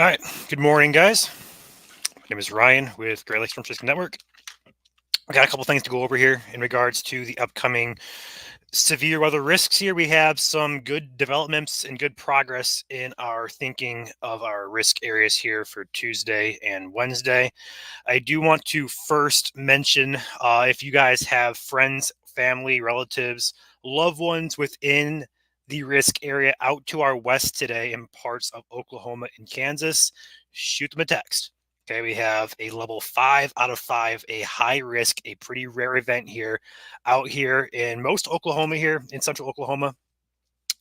All right. Good morning, guys. My name is Ryan with Great Lakes Storm System Network. I got a couple things to go over here in regards to the upcoming severe weather risks here. We have some good developments and good progress in our thinking of our risk areas here for Tuesday and Wednesday. I do want to first mention if you guys have friends, family, relatives, loved ones within the risk area out to our west today in parts of Oklahoma and Kansas, shoot them a text. Okay, we have a level 5 out of 5, a high risk, a pretty rare event here out here in most Oklahoma here in central Oklahoma,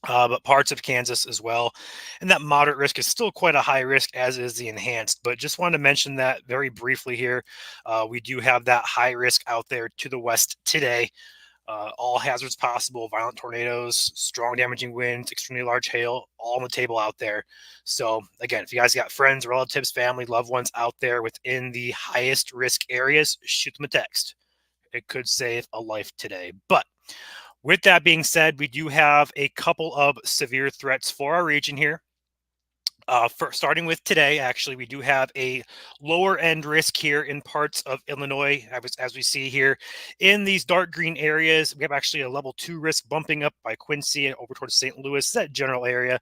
but parts of Kansas as well. And that moderate risk is still quite a high risk, as is the enhanced. But just wanted to mention that very briefly here. We do have that high risk out there to the west today. All hazards possible, violent tornadoes, strong damaging winds, extremely large hail, all on the table out there. So again, if you guys got friends, relatives, family, loved ones out there within the highest risk areas, shoot them a text. It could save a life today. But with that being said, we do have a couple of severe threats for our region here. Starting with today, actually, we do have a lower end risk here in parts of Illinois, as we see here in these dark green areas. We have actually a level 2 risk bumping up by Quincy and over towards St. Louis, that general area.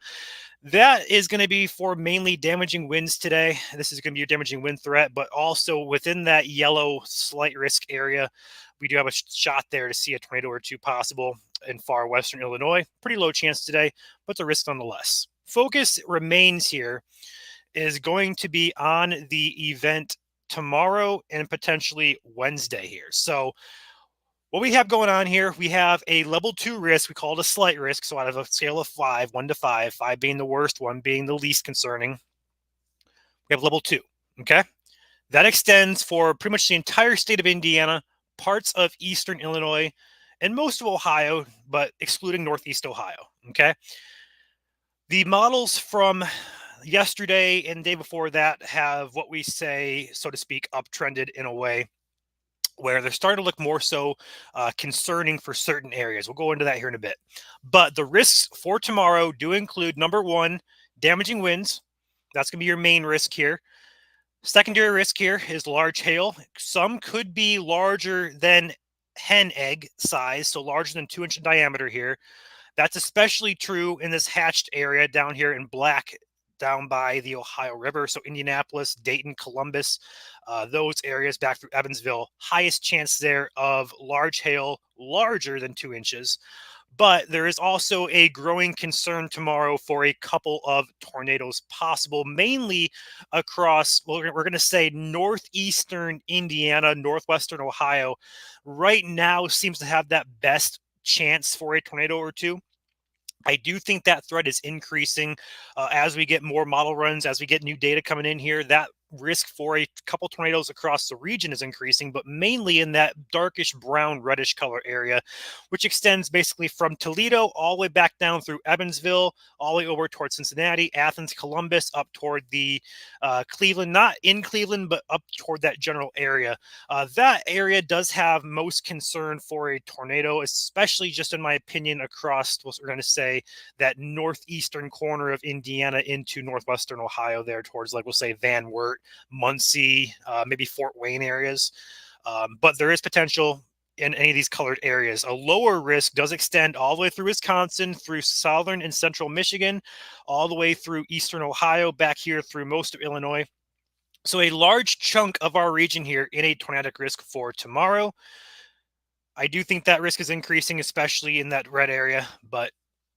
That is going to be for mainly damaging winds today. This is going to be your damaging wind threat, but also within that yellow slight risk area, we do have a shot there to see a tornado or two possible in far western Illinois. Pretty low chance today, but it's a risk nonetheless. Focus remains here is going to be on the event tomorrow and potentially Wednesday here. So what we have going on here, we have a level 2 risk. We call it a slight risk. So out of a scale of 5, 1 to 5, 5 being the worst, 1 being the least concerning, we have level 2. Okay. That extends for pretty much the entire state of Indiana, parts of eastern Illinois, and most of Ohio, but excluding northeast Ohio. Okay. The models from yesterday and the day before that have what we say, so to speak, uptrended in a way where they're starting to look more so concerning for certain areas. We'll go into that here in a bit. But the risks for tomorrow do include, number one, damaging winds. That's going to be your main risk here. Secondary risk here is large hail. Some could be larger than hen egg size, so larger than 2-inch in diameter here. That's especially true in this hatched area down here in black, down by the Ohio River. So Indianapolis, Dayton, Columbus, those areas back through Evansville, highest chance there of large hail, larger than 2 inches. But there is also a growing concern tomorrow for a couple of tornadoes possible, mainly across, well, we're going to say northeastern Indiana, northwestern Ohio. Right now seems to have that best chance for a tornado or two. I do think that threat is increasing as we get more model runs, as we get new data coming in here. That risk for a couple tornadoes across the region is increasing, but mainly in that darkish brown, reddish color area, which extends basically from Toledo all the way back down through Evansville, all the way over towards Cincinnati, Athens, Columbus, up toward the Cleveland, not in Cleveland, but up toward that general area. That area does have most concern for a tornado, especially just in my opinion, across what we're going to say that northeastern corner of Indiana into northwestern Ohio there towards, like we'll say, Van Wert, Muncie, maybe Fort Wayne areas. But there is potential in any of these colored areas. A lower risk does extend all the way through Wisconsin, through southern and central Michigan, all the way through eastern Ohio, back here through most of Illinois. So a large chunk of our region here in a tornadic risk for tomorrow. I do think that risk is increasing, especially in that red area, but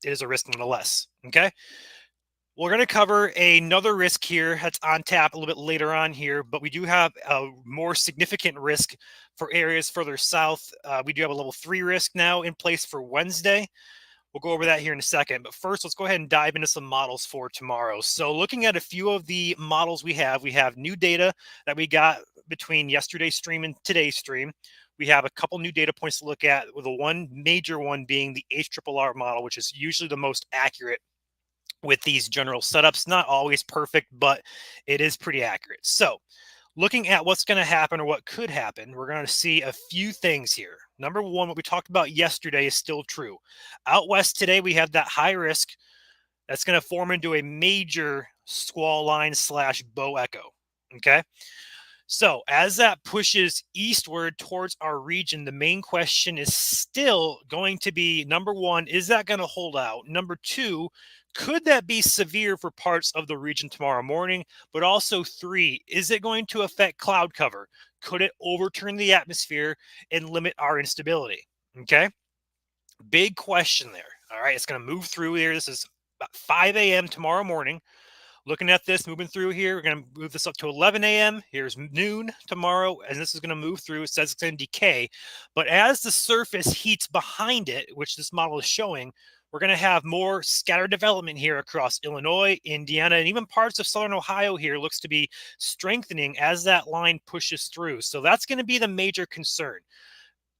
it is a risk nonetheless. Okay. We're going to cover another risk here that's on tap a little bit later on here, but we do have a more significant risk for areas further south. We do have a level 3 risk now in place for Wednesday. We'll go over that here in a second, but first let's go ahead and dive into some models for tomorrow. So looking at a few of the models we have new data that we got between yesterday's stream and today's stream. We have a couple new data points to look at, with the one major one being the HRRR model, which is usually the most accurate with these general setups. Not always perfect, but it is pretty accurate. So looking at what's going to happen or what could happen, we're going to see a few things here. Number one, what we talked about yesterday is still true. Out west today, we have that high risk that's going to form into a major squall line slash bow echo. Okay. So as that pushes eastward towards our region, the main question is still going to be number one, is that going to hold out? Number two, could that be severe for parts of the region tomorrow morning? But also three, is it going to affect cloud cover? Could it overturn the atmosphere and limit our instability? Okay. Big question there. All right. It's going to move through here. This is about 5 a.m. tomorrow morning. Looking at this, moving through here, we're going to move this up to 11 a.m. Here's noon tomorrow, and this is going to move through. It says it's going to decay. But as the surface heats behind it, which this model is showing, we're going to have more scattered development here across Illinois, Indiana, and even parts of southern Ohio here looks to be strengthening as that line pushes through. So that's going to be the major concern.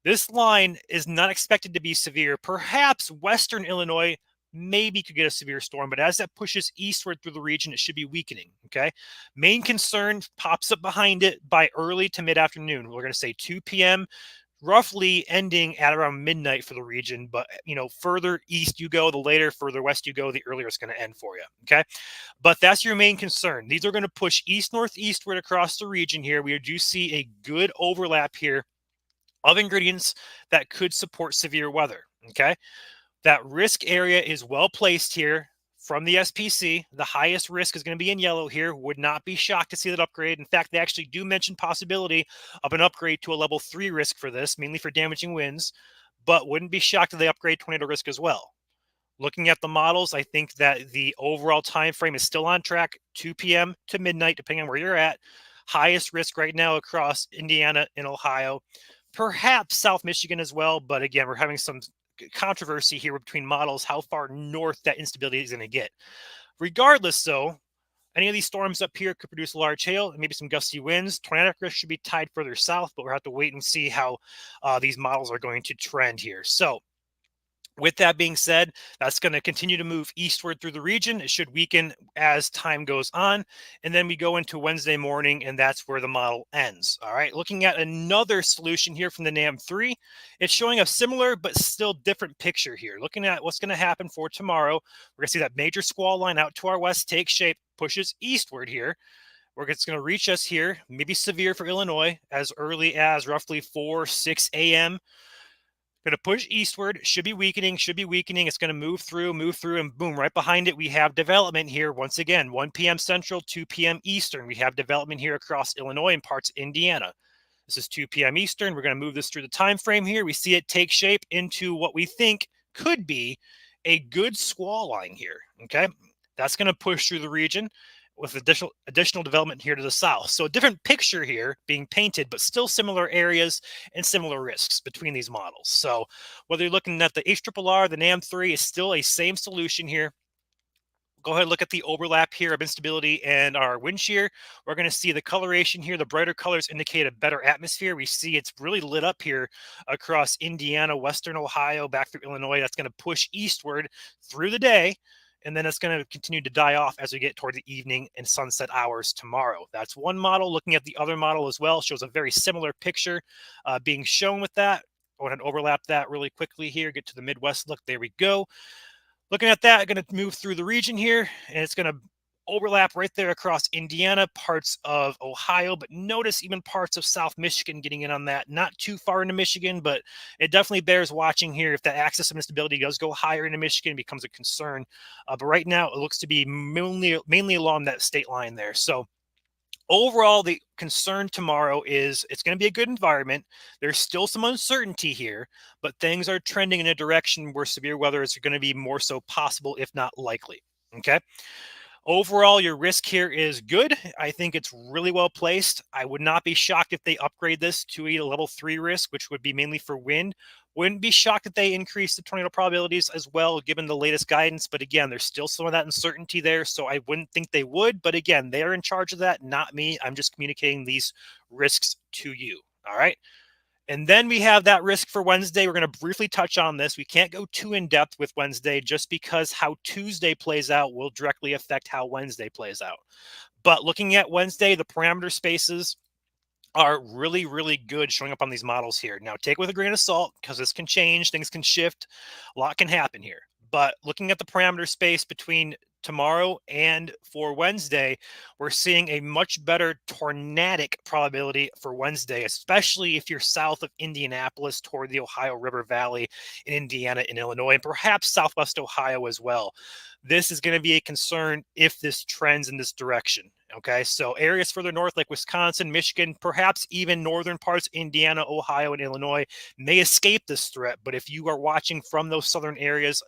This line is not expected to be severe. Perhaps western Illinois maybe could get a severe storm, but as that pushes eastward through the region, it should be weakening. Okay. Main concern pops up behind it by early to mid afternoon. We're going to say 2 p.m., roughly ending at around midnight for the region. But, further east you go, the later, further west you go, the earlier it's going to end for you. Okay. But that's your main concern. These are going to push east northeastward across the region here. We do see a good overlap here of ingredients that could support severe weather. Okay. That risk area is well placed here from the SPC. The highest risk is going to be in yellow here. Would not be shocked to see that upgrade. In fact, they actually do mention possibility of an upgrade to a level 3 risk for this, mainly for damaging winds, but wouldn't be shocked if they upgrade tornado risk as well. Looking at the models, I think that the overall time frame is still on track, 2 p.m. to midnight, depending on where you're at. Highest risk right now across Indiana and Ohio, perhaps South Michigan as well. But again, we're having some controversy here between models, how far north that instability is going to get. Regardless, though, any of these storms up here could produce large hail and maybe some gusty winds. Tornadic risk should be tied further south, but we'll have to wait and see how these models are going to trend here. So with that being said, that's going to continue to move eastward through the region. It should weaken as time goes on. And then we go into Wednesday morning, and that's where the model ends. All right. Looking at another solution here from the NAM3, it's showing a similar but still different picture here. Looking at what's going to happen for tomorrow, we're going to see that major squall line out to our west take shape, pushes eastward here. It's going to reach us here, maybe severe for Illinois as early as roughly 6 a.m. Going to push eastward, should be weakening. It's going to move through, and boom, right behind it, we have development here. Once again, 1 p.m. Central, 2 p.m. Eastern. We have development here across Illinois and parts of Indiana. This is 2 p.m. Eastern. We're going to move this through the time frame here. We see it take shape into what we think could be a good squall line here. Okay, that's going to push through the region with additional development here to the south. So a different picture here being painted, but still similar areas and similar risks between these models. So whether you're looking at the HRRR, the NAM3 is still a same solution here. Go ahead and look at the overlap here of instability and our wind shear. We're going to see the coloration here. The brighter colors indicate a better atmosphere. We see it's really lit up here across Indiana, Western Ohio, back through Illinois. That's going to push eastward through the day. And then it's going to continue to die off as we get toward the evening and sunset hours tomorrow. That's one model. Looking at the other model as well shows a very similar picture being shown with that. I want to overlap that really quickly here, get to the Midwest look. There we go. Looking at that, going to move through the region here, and it's going to overlap right there across Indiana, parts of Ohio, but notice even parts of South Michigan getting in on that. Not too far into Michigan, but it definitely bears watching here. If that axis of instability does go higher into Michigan, it becomes a concern. But right now, it looks to be mainly along that state line there. So overall, the concern tomorrow is it's going to be a good environment. There's still some uncertainty here, but things are trending in a direction where severe weather is going to be more so possible, if not likely. Okay. Overall, your risk here is good. I think it's really well placed. I would not be shocked if they upgrade this to a level 3 risk, which would be mainly for wind. Wouldn't be shocked if they increase the tornado probabilities as well, given the latest guidance. But again, there's still some of that uncertainty there. So I wouldn't think they would. But again, they're in charge of that, not me. I'm just communicating these risks to you. All right. And then we have that risk for Wednesday. We're going to briefly touch on this. We can't go too in depth with Wednesday just because how Tuesday plays out will directly affect how Wednesday plays out. But looking at Wednesday, the parameter spaces are really, really good showing up on these models here. Now, take it with a grain of salt because this can change. Things can shift. A lot can happen here. But looking at the parameter space between tomorrow and for Wednesday, we're seeing a much better tornadic probability for Wednesday, especially if you're south of Indianapolis toward the Ohio River Valley in Indiana and Illinois, and perhaps southwest Ohio as well. This is going to be a concern if this trends in this direction. Okay, so areas further north like Wisconsin, Michigan, perhaps even northern parts, Indiana, Ohio, and Illinois may escape this threat. But if you are watching from those southern areas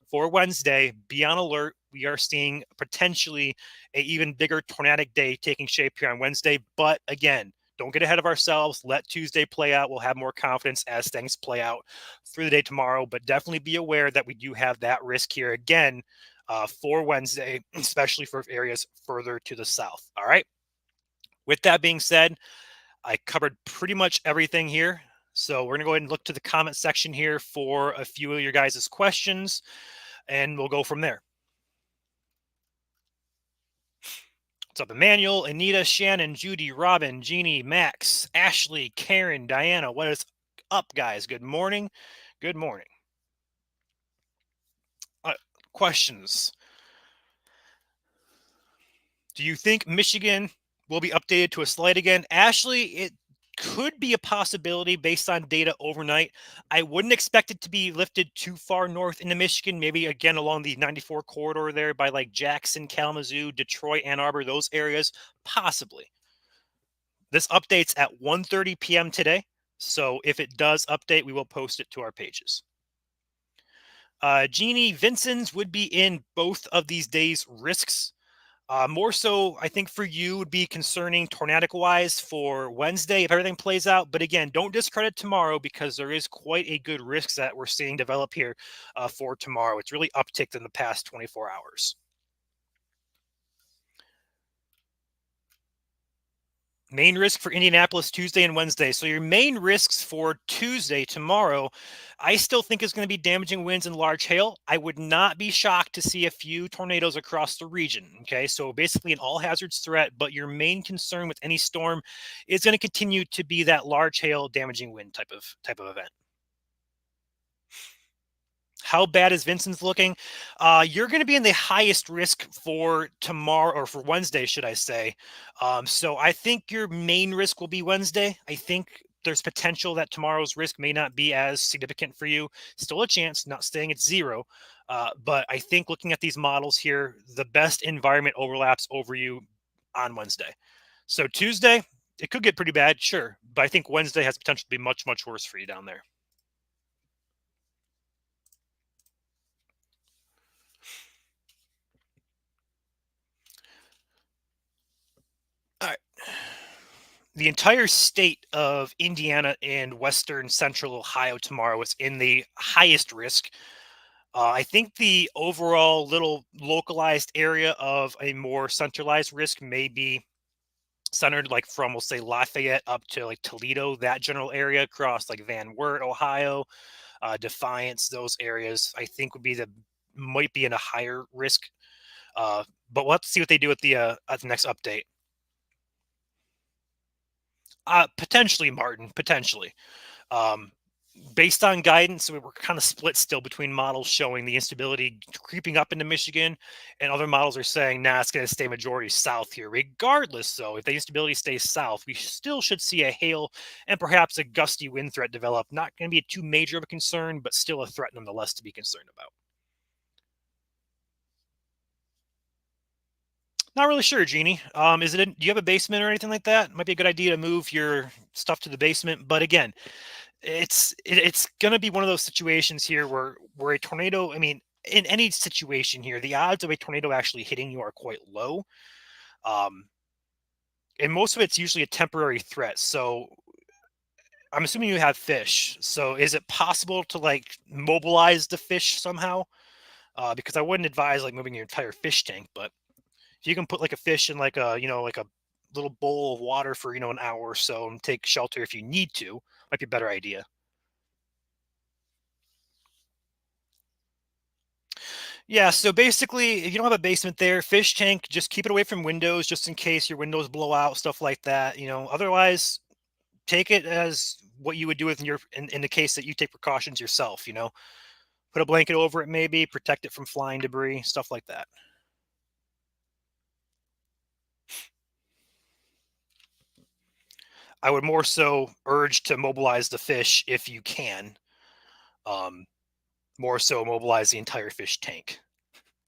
for Wednesday, be on alert. We are seeing potentially a even bigger tornadic day taking shape here on Wednesday. But again, don't get ahead of ourselves. Let Tuesday play out. We'll have more confidence as things play out through the day tomorrow. But definitely be aware that we do have that risk here again for Wednesday, especially for areas further to the south. All right. With that being said, I covered pretty much everything here. So we're going to go ahead and look to the comment section here for a few of your guys' questions, and we'll go from there. What's up, Emmanuel, Anita, Shannon, Judy, Robin, Jeannie, Max, Ashley, Karen, Diana? What is up, guys? Good morning. Good morning. Questions. Do you think Michigan will be updated to a slight again? Ashley, it could be a possibility based on data overnight. I wouldn't expect it to be lifted too far north into Michigan, maybe again along the 94 corridor there by like Jackson, Kalamazoo, Detroit, Ann Arbor, those areas, possibly. This updates at 1:30 p.m. today. So if it does update, we will post it to our pages. Jeannie, Vincent's would be in both of these days' risks. More so, I think for you would be concerning tornadic wise for Wednesday if everything plays out. But again, don't discredit tomorrow because there is quite a good risk that we're seeing develop here for tomorrow. It's really upticked in the past 24 hours. Main risk for Indianapolis Tuesday and Wednesday. So your main risks for Tuesday, tomorrow, I still think is going to be damaging winds and large hail. I would not be shocked to see a few tornadoes across the region. Okay, so basically an all hazards threat, but your main concern with any storm is going to continue to be that large hail, damaging wind type of event. How bad is Vincent's looking? You're going to be in the highest risk for tomorrow or for Wednesday, should I say. So I think your main risk will be Wednesday. I think there's potential that tomorrow's risk may not be as significant for you. Still a chance, not staying at zero. But I think looking at these models here, the best environment overlaps over you on Wednesday. So Tuesday, it could get pretty bad, sure. But I think Wednesday has potential to be much, much worse for you down there. All right. The entire state of Indiana and western central Ohio tomorrow is in the highest risk. I think the overall little localized area of a more centralized risk may be centered like from, we'll say, Lafayette up to like Toledo, that general area across like Van Wert, Ohio, Defiance, those areas, I think might be in a higher risk. But we'll have to see what they do at the next update. Potentially, Martin, potentially. Um, Based on guidance, we were kind of split still between models showing the instability creeping up into Michigan, and other models are saying, nah, it's going to stay majority south here. Regardless, though, if the instability stays south, we still should see a hail and perhaps a gusty wind threat develop. Not going to be too major of a concern, but still a threat nonetheless to be concerned about. Not really sure, Jeannie. Do you have a basement or anything like that? Might be a good idea to move your stuff to the basement. But again, it's going to be one of those situations here where a tornado. I mean, in any situation here, the odds of a tornado actually hitting you are quite low. And most of it's usually a temporary threat. So I'm assuming you have fish. So is it possible to like mobilize the fish somehow? Because I wouldn't advise like moving your entire fish tank, but if you can put like a fish in like a little bowl of water for an hour or so and take shelter if you need to, might be a better idea. Yeah, so basically, if you don't have a basement there, fish tank, just keep it away from windows just in case your windows blow out, stuff like that. Otherwise, take it as what you would do in the case that you take precautions yourself. Put a blanket over it, maybe protect it from flying debris, stuff like that. I would more so urge to mobilize the fish if you can. Um, More so mobilize the entire fish tank.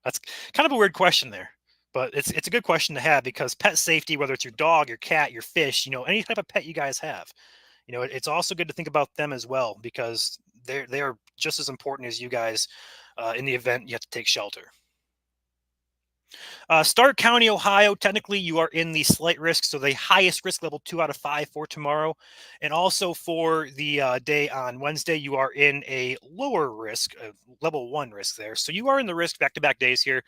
That's kind of a weird question there, but it's a good question to have because pet safety, whether it's your dog, your cat, your fish, any type of pet you guys have, it's also good to think about them as well because they're just as important as you guys in the event you have to take shelter. Stark County, Ohio. Technically, you are in the slight risk, so the highest risk level 2 out of 5 for tomorrow, and also for the day on Wednesday, you are in a lower risk, level 1 risk there. So you are in the risk back-to-back days here.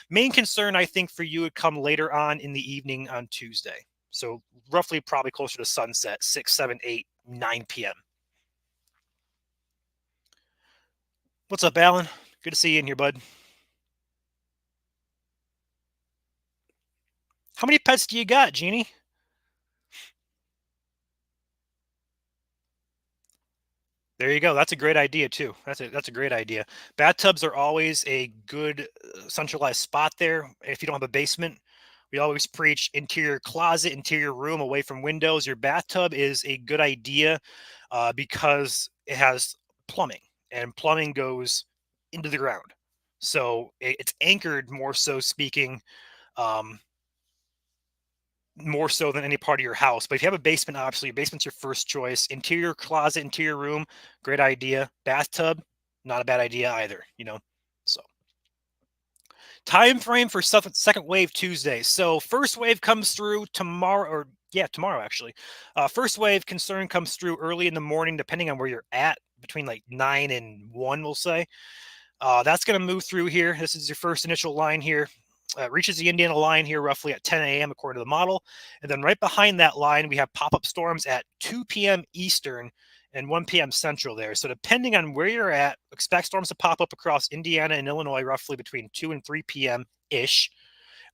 Main concern, I think, for you would come later on in the evening on Tuesday. So roughly, probably closer to sunset, 6, 7, 8, 9 p.m. What's up, Alan? Good to see you in here, bud. How many pets do you got, Jeannie? There you go. That's a great idea too. That's a great idea. Bathtubs are always a good centralized spot there. If you don't have a basement, we always preach interior closet, interior room away from windows. Your bathtub is a good idea because it has plumbing, and plumbing goes into the ground. So it's anchored more so speaking. Um, More so than any part of your house. But if you have a basement, obviously your basement's your first choice. Interior closet, interior room, great idea. Bathtub, not a bad idea either. So time frame for second wave Tuesday. So first wave comes through tomorrow, or yeah, tomorrow actually. First wave concern comes through early in the morning, depending on where you're at, between like 9 and 1, we'll say. That's going to move through here. This is your first initial line here. Reaches the Indiana line here roughly at 10 a.m. according to the model. And then right behind that line, we have pop-up storms at 2 p.m. Eastern and 1 p.m. Central there. So depending on where you're at, expect storms to pop up across Indiana and Illinois roughly between 2 and 3 p.m. ish.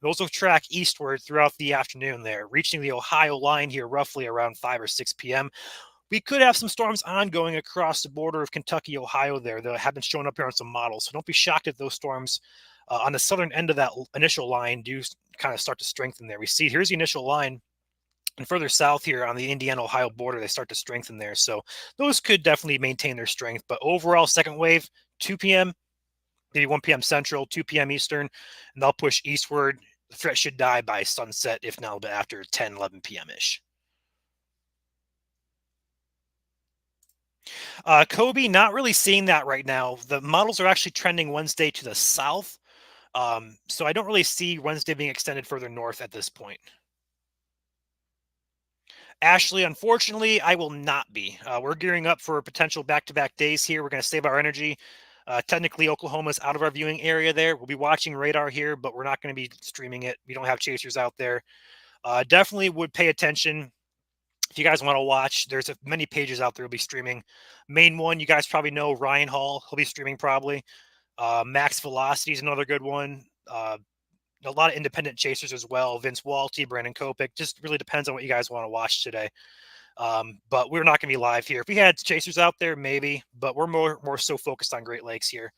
Those will track eastward throughout the afternoon there, reaching the Ohio line here roughly around 5 or 6 p.m. We could have some storms ongoing across the border of Kentucky, Ohio there that have been showing up here on some models. So don't be shocked if those storms on the southern end of that initial line do kind of start to strengthen there. We see here's the initial line, and further south here on the Indiana Ohio border, they start to strengthen there. So those could definitely maintain their strength. But overall, second wave, 2 p.m., maybe 1 p.m. Central, 2 p.m. Eastern, and they'll push eastward. The threat should die by sunset, if not a bit after 10, 11 p.m. ish. Kobe, not really seeing that right now. The models are actually trending Wednesday to the south. So I don't really see Wednesday being extended further north at this point. Ashley, unfortunately, I will not be. We're gearing up for potential back-to-back days here. We're going to save our energy. Technically, Oklahoma's out of our viewing area there. We'll be watching radar here, but we're not going to be streaming it. We don't have chasers out there. Definitely would pay attention if you guys want to watch. There's many pages out there will be streaming. Main one, you guys probably know Ryan Hall. He'll be streaming probably. Max Velocity is another good one. A lot of independent chasers as well. Vince Walty, Brandon Kopik. Just really depends on what you guys want to watch today. But we're not going to be live here. If we had chasers out there, maybe, but we're more so focused on Great Lakes here.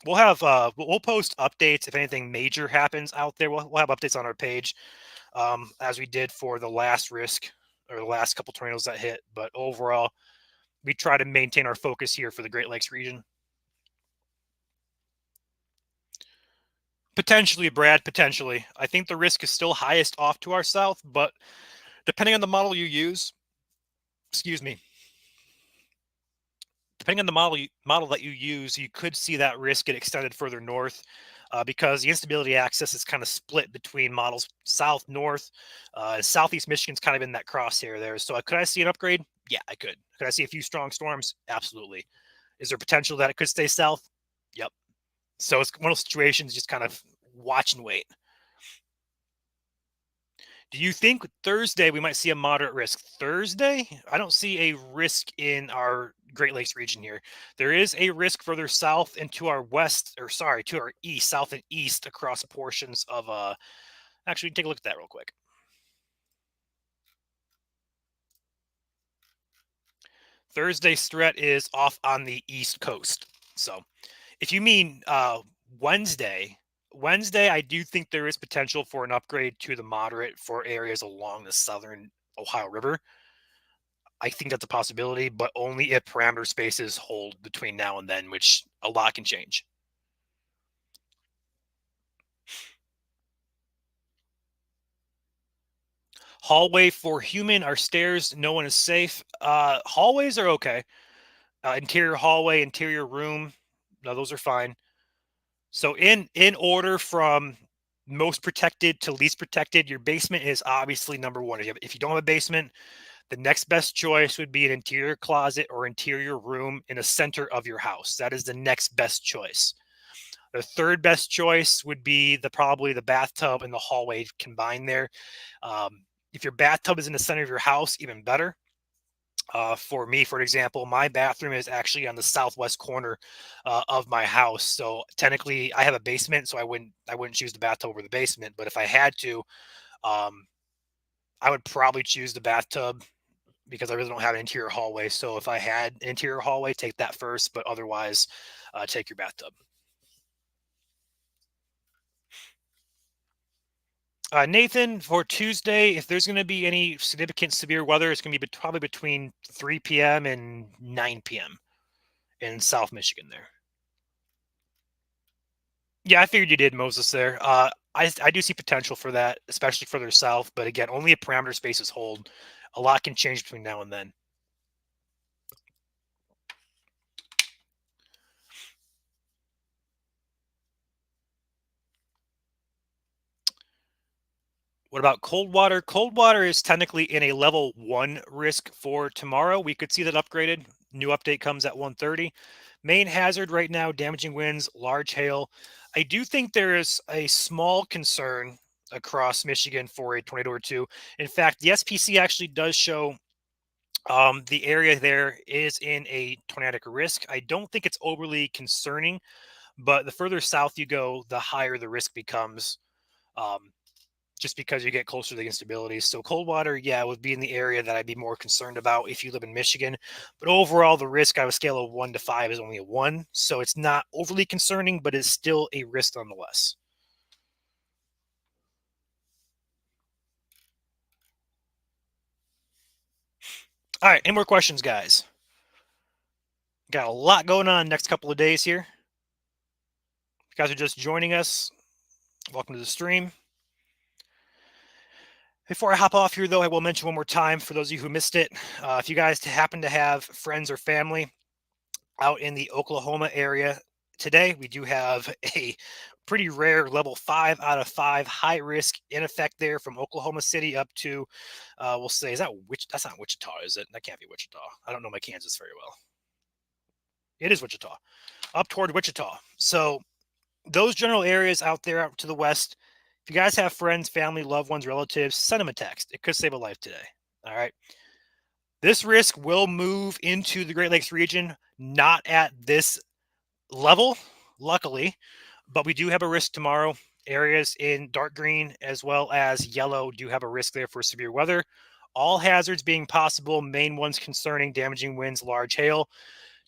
We'll post updates if anything major happens out there. We'll have updates on our page, as we did for the last risk or the last couple tornadoes that hit. But overall, we try to maintain our focus here for the Great Lakes region. Potentially, Brad, potentially. I think the risk is still highest off to our south, but depending on the model you use, excuse me, depending on the model that you use, you could see that risk get extended further north because the instability axis is kind of split between models south, north. Southeast Michigan's kind of in that crosshair there. So could I see an upgrade? Yeah, I could. Could I see a few strong storms? Absolutely. Is there potential that it could stay south? Yep. So it's one of those situations, just kind of watch and wait. Do you think Thursday we might see a moderate risk? Thursday? I don't see a risk in our Great Lakes region here. There is a risk further south and to our west, or sorry, to our east, south and east across portions of actually take a look at that real quick. Thursday's threat is off on the east coast. So if you mean Wednesday, Wednesday, I do think there is potential for an upgrade to the moderate for areas along the southern Ohio River. I think that's a possibility, but only if parameter spaces hold between now and then, which a lot can change. Hallway for human are stairs. No one is safe. Hallways are okay. Interior hallway, interior room. No, those are fine. So in order from most protected to least protected, your basement is obviously number one. If you don't have a basement, the next best choice would be an interior closet or interior room in the center of your house. That is the next best choice. The third best choice would be probably the bathtub and the hallway combined there. If your bathtub is in the center of your house, even better. For me, for example, my bathroom is actually on the southwest corner of my house. So technically, I have a basement, so I wouldn't choose the bathtub over the basement. But if I had to, um, I would probably choose the bathtub because I really don't have an interior hallway. So if I had an interior hallway, take that first. But otherwise, take your bathtub. Nathan, for Tuesday, if there's going to be any significant severe weather, it's going to be probably between 3 p.m. and 9 p.m. in South Michigan there. Yeah, I figured you did, Moses, there. I do see potential for that, especially further south. But again, only if parameter spaces hold. A lot can change between now and then. What about Coldwater? Coldwater is technically in a level 1 risk for tomorrow. We could see that upgraded. New update comes at 1:30. Main hazard right now, damaging winds, large hail. I do think there is a small concern across Michigan for a tornado or two. In fact, the SPC actually does show the area there is in a tornadic risk. I don't think it's overly concerning, but the further south you go, the higher the risk becomes. Um, just because you get closer to the instabilities. So Coldwater, yeah, would be in the area that I'd be more concerned about if you live in Michigan. But overall, the risk on a scale of 1 to 5 is only a 1. So it's not overly concerning, but it's still a risk nonetheless. All right, any more questions, guys? Got a lot going on next couple of days here. If you guys are just joining us, welcome to the stream. Before I hop off here, though, I will mention one more time for those of you who missed it. If you guys happen to have friends or family out in the Oklahoma area today, we do have a pretty rare level 5 out of 5 high risk in effect there from Oklahoma City up to, we'll say, is that that's not Wichita, is it? That can't be Wichita. I don't know my Kansas very well. It is Wichita, up toward Wichita. So those general areas out there out to the west, if you guys have friends, family, loved ones, relatives, send them a text. It could save a life today. All right. This risk will move into the Great Lakes region, not at this level, luckily, but we do have a risk tomorrow. Areas in dark green as well as yellow do have a risk there for severe weather. All hazards being possible, main ones concerning damaging winds, large hail.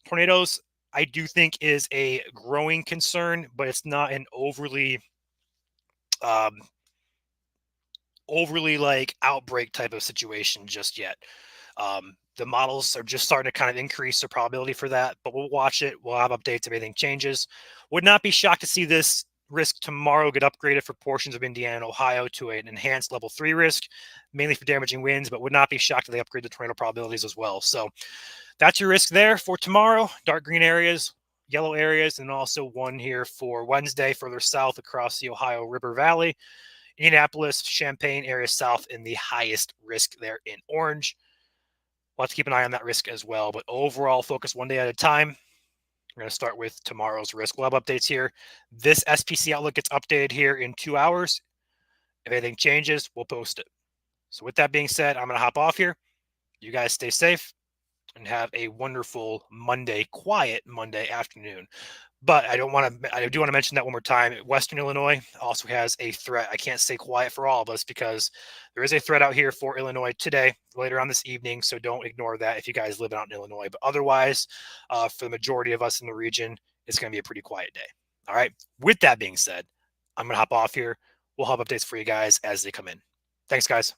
Tornadoes, I do think, is a growing concern, but it's not an um, overly like outbreak type of situation just yet. The models are just starting to kind of increase the probability for that, but we'll watch it. We'll have updates if anything changes. Would not be shocked to see this risk tomorrow get upgraded for portions of Indiana and Ohio to an enhanced level 3 risk, mainly for damaging winds, but would not be shocked if they upgrade the tornado probabilities as well. So that's your risk there for tomorrow. Dark green areas, yellow areas, and also one here for Wednesday further south across the Ohio River Valley. Indianapolis, Champaign area south in the highest risk there in orange. We'll have to keep an eye on that risk as well. But overall, focus one day at a time. We're going to start with tomorrow's risk. We'll have updates here. This SPC outlook gets updated here in 2 hours. If anything changes, we'll post it. So with that being said, I'm going to hop off here. You guys stay safe and have a wonderful Monday, quiet Monday afternoon. But I do want to mention that one more time. Western Illinois also has a threat. I can't stay quiet for all of us because there is a threat out here for Illinois today, later on this evening. So don't ignore that if you guys live out in Illinois. But otherwise, for the majority of us in the region, it's going to be a pretty quiet day. All right. With that being said, I'm going to hop off here. We'll have updates for you guys as they come in. Thanks, guys.